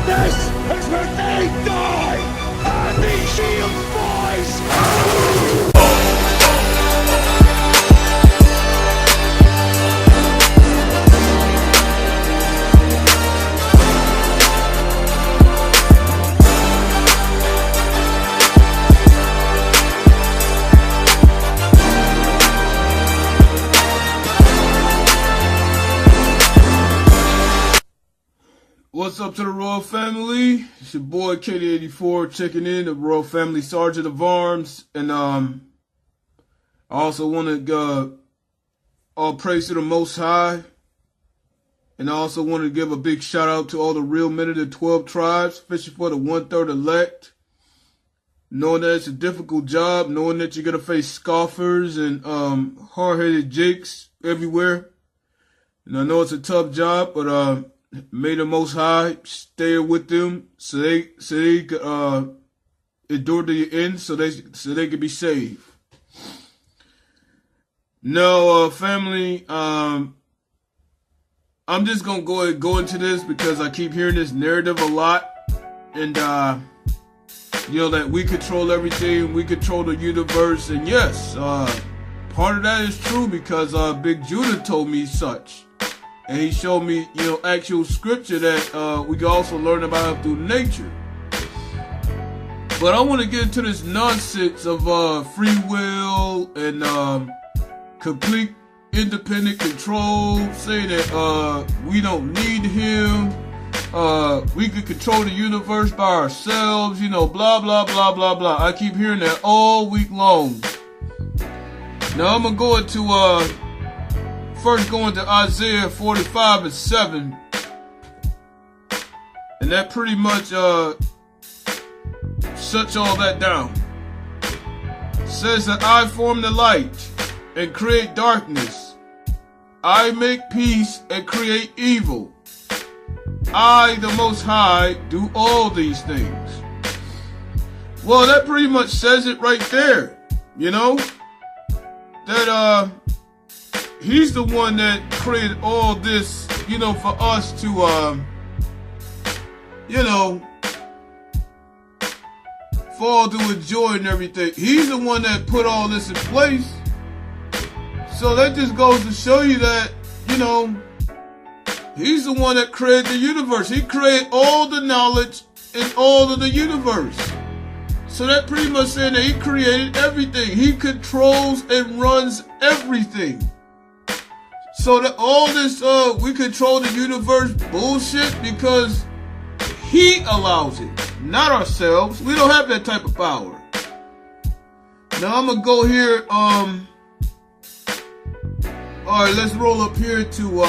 This is where they die! And the shield boys! What's up to the Royal Family? It's your boy KD84 checking in, the Royal Family Sergeant of Arms. And I also want to all praise to the Most High. And I also want to give a big shout out to all the real men of the 12 tribes, especially for the 1/3 elect. Knowing that it's a difficult job, knowing that you're going to face scoffers and hard-headed jakes everywhere. And I know it's a tough job, but may the Most High stay with them so they could endure to the end, so they could be saved. No, family, I'm just gonna go into this because I keep hearing this narrative a lot, and that we control everything, we control the universe, and yes, part of that is true because Big Judah told me such. And he showed me, actual scripture that we can also learn about through nature. But I want to get into this nonsense of free will and complete independent control, saying that we don't need him, we can control the universe by ourselves, blah, blah, blah, blah, blah. I keep hearing that all week long. Now I'm going to go into first going to Isaiah 45:7, and that pretty much shuts all that down. It says that I form the light and create darkness. I make peace and create evil. I, the Most High, do all these things. Well, that pretty much says it right there, that he's the one that created all this, for us to, for all to enjoy and everything. He's the one that put all this in place. So that just goes to show you that, he's the one that created the universe. He created all the knowledge in all of the universe. So that pretty much saying that he created everything. He controls and runs everything. So that all this, we control the universe bullshit because he allows it, not ourselves. We don't have that type of power. Now I'm gonna go here, alright, let's roll up here to,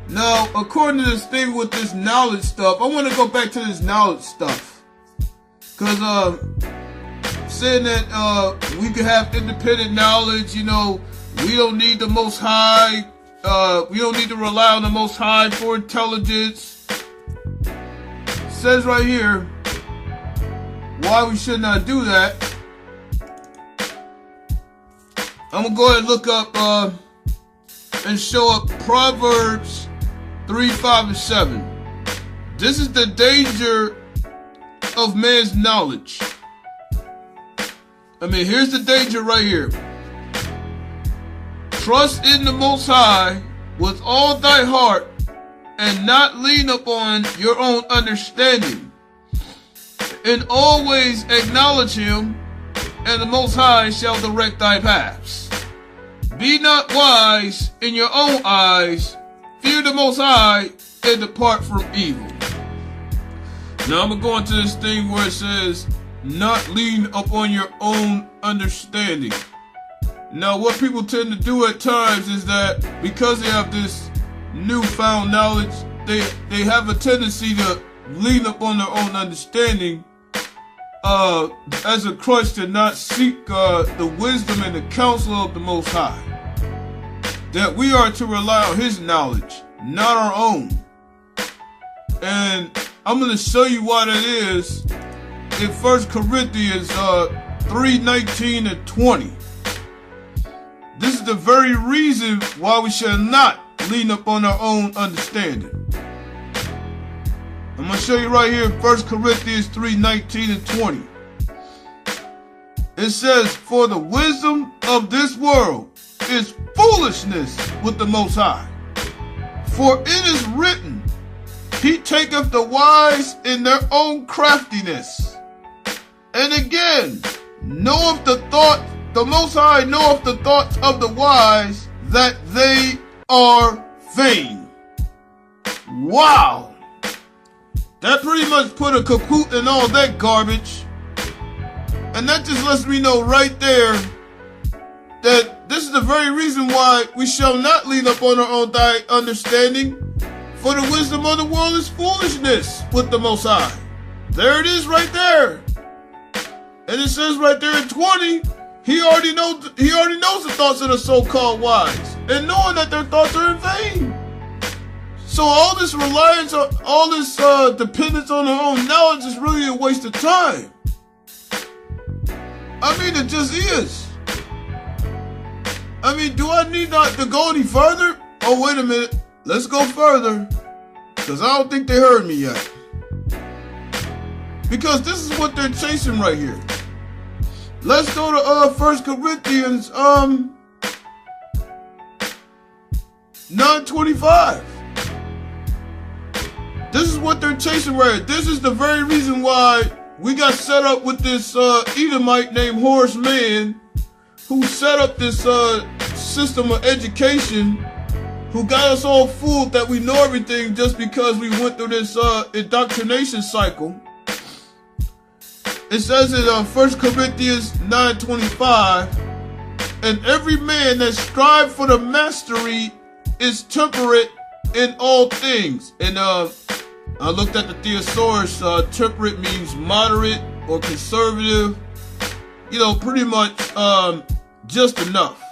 now according to this thing with this knowledge stuff, I want to go back to this knowledge stuff. Cause, saying that, we can have independent knowledge, we don't need the Most High. We don't need to rely on the Most High for intelligence. It says right here why we should not do that. I'm going to go ahead and look up and show up Proverbs 3:5-7. This is the danger of man's knowledge. Here's the danger right here. Trust in the Most High with all thy heart, and not lean upon your own understanding. And always acknowledge him, and the Most High shall direct thy paths. Be not wise in your own eyes. Fear the Most High, and depart from evil. Now I'm going to go into this thing where it says, not lean upon your own understanding. Now, what people tend to do at times is that because they have this newfound knowledge, they have a tendency to lean upon their own understanding as a crutch to not seek the wisdom and the counsel of the Most High. That we are to rely on his knowledge, not our own. And I'm going to show you why that is in 1 Corinthians 3:19-20. This is the very reason why we shall not lean upon our own understanding. I'm going to show you right here, 1 Corinthians 3:19 and 20. It says, for the wisdom of this world is foolishness with the Most High. For it is written, he taketh the wise in their own craftiness. And again, the Most High knoweth the thoughts of the wise, that they are vain. Wow. That pretty much put a kaput in all that garbage. And that just lets me know right there that this is the very reason why we shall not lean up on our own understanding. For the wisdom of the world is foolishness with the Most High. There it is right there. And it says right there in 20, he already knows the thoughts of the so-called wise, and knowing that their thoughts are in vain. So all this reliance on, all this dependence on our own knowledge is really a waste of time. I mean, it just is. I mean, do I need not to go any further? Oh, wait a minute. Let's go further. Because I don't think they heard me yet. Because this is what they're chasing right here. Let's go to 1 Corinthians 9:25. This is what they're chasing right here. This is the very reason why we got set up with this Edomite named Horace Mann, who set up this system of education, who got us all fooled that we know everything just because we went through this indoctrination cycle. It says in 1 Corinthians 9:25, and every man that strive for the mastery is temperate in all things. And I looked at the thesaurus. Temperate means moderate or conservative. You know, pretty much just enough.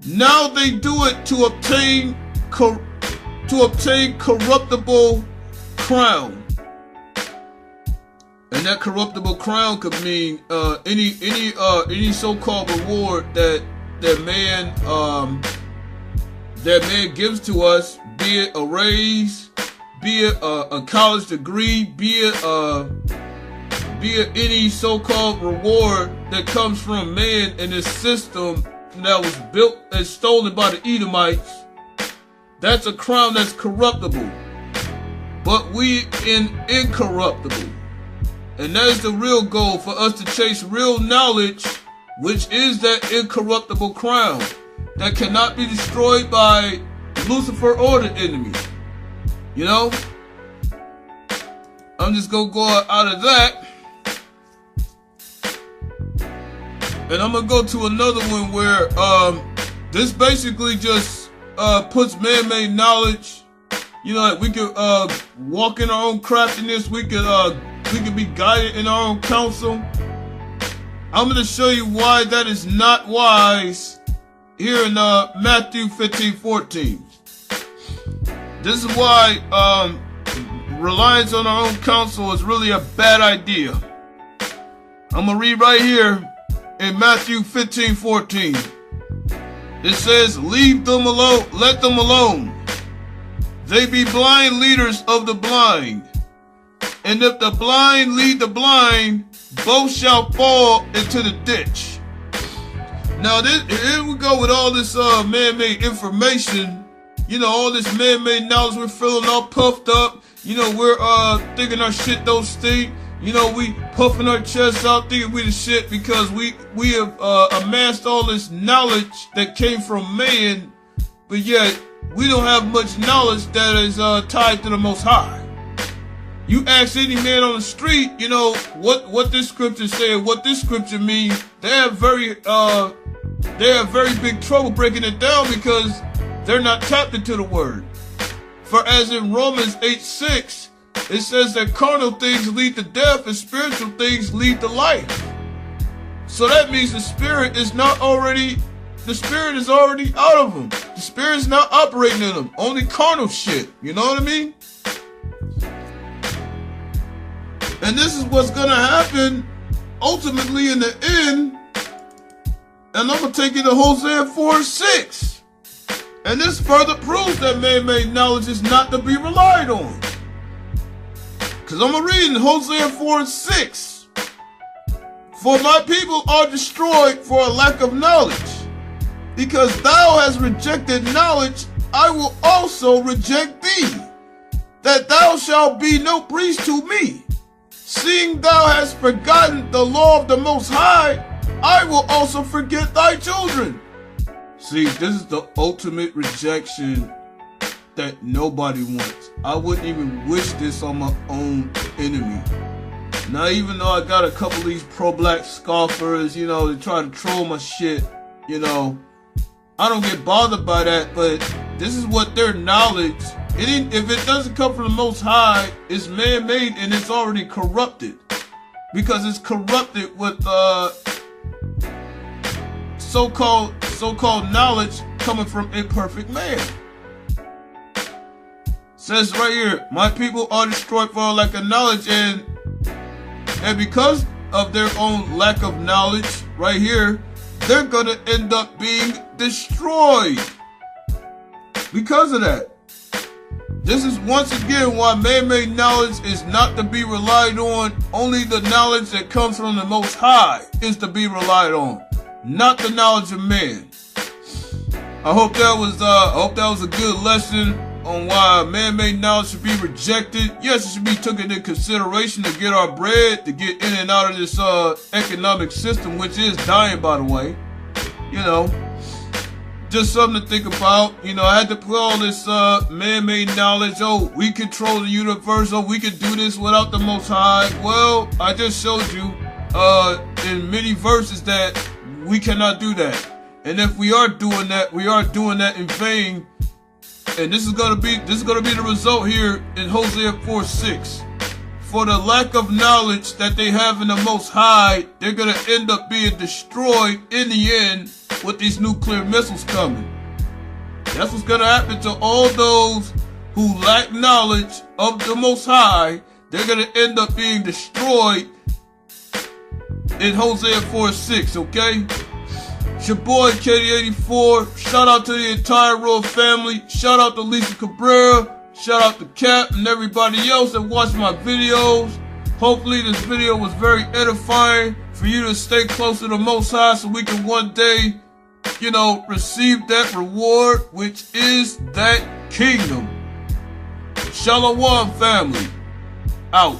Now they do it to obtain corruptible crown. And that corruptible crown could mean any so-called reward that man gives to us, be it a raise, be it a college degree, be it any so-called reward that comes from man in this system that was built and stolen by the Edomites. That's a crown that's corruptible, but we incorruptible. And that is the real goal, for us to chase real knowledge, which is that incorruptible crown that cannot be destroyed by Lucifer or the enemy. You know? I'm just going to go out of that. And I'm going to go to another one where this basically just puts man-made knowledge. You know, like we could walk in our own craftiness. We could be guided in our own counsel. I'm going to show you why that is not wise here in Matthew 15:14. This is why reliance on our own counsel is really a bad idea. I'm going to read right here in Matthew 15:14. It says, leave them alone, let them alone. They be blind leaders of the blind. And if the blind lead the blind, both shall fall into the ditch. Now, here we go with all this man-made information. You know, all this man-made knowledge. We're feeling all puffed up. You know, we're thinking our shit don't stink. You know, we puffing our chests out thinking we the shit because we have amassed all this knowledge that came from man, but yet we don't have much knowledge that is tied to the Most High. You ask any man on the street, you know, what this scripture say, what this scripture means, they have very big trouble breaking it down because they're not tapped into the word. For as in Romans 8:6, it says that carnal things lead to death and spiritual things lead to life. So that means the spirit is already out of them. The spirit is not operating in them. Only carnal shit. You know what I mean? And this is what's going to happen ultimately in the end. And I'm going to take you to Hosea 4:6. And this further proves that man-made knowledge is not to be relied on. Because I'm going to read in Hosea 4:6. For my people are destroyed for a lack of knowledge. Because thou hast rejected knowledge, I will also reject thee, that thou shalt be no priest to me. Seeing thou hast forgotten the law of the Most High, I will also forget thy children. See, this is the ultimate rejection that nobody wants. I wouldn't even wish this on my own enemy. Now, even though I got a couple of these pro-black scoffers, you know, they try to troll my shit, you know, I don't get bothered by that, but this is what their knowledge, if it doesn't come from the Most High, it's man-made and it's already corrupted. Because it's corrupted with so-called knowledge coming from imperfect man. Says right here, my people are destroyed for a lack of knowledge, and because of their own lack of knowledge, right here, they're gonna end up being destroyed. Because of that. This is once again why man-made knowledge is not to be relied on. Only the knowledge that comes from the Most High is to be relied on, not the knowledge of man. I hope that was a good lesson on why man-made knowledge should be rejected. Yes, it should be taken into consideration to get our bread, to get in and out of this economic system, which is dying, by the way. You know, just something to think about. You know, I had to put all this man-made knowledge. Oh, we control the universe. Oh, we can do this without the Most High. Well, I just showed you in many verses that we cannot do that. And if we are doing that, we are doing that in vain. And this is gonna be the result here in Hosea 4:6. For the lack of knowledge that they have in the Most High, they're gonna end up being destroyed in the end with these nuclear missiles coming. That's what's gonna happen to all those who lack knowledge of the Most High. They're gonna end up being destroyed in Hosea 4:6, okay? It's your boy KD84. Shout out to the entire Royal family. Shout out to Lisa Cabrera. Shout out to Cap and everybody else that watched my videos. Hopefully this video was very edifying for you to stay close to the Most High so we can one day, you know, receive that reward, which is that kingdom. Shalom family. Out.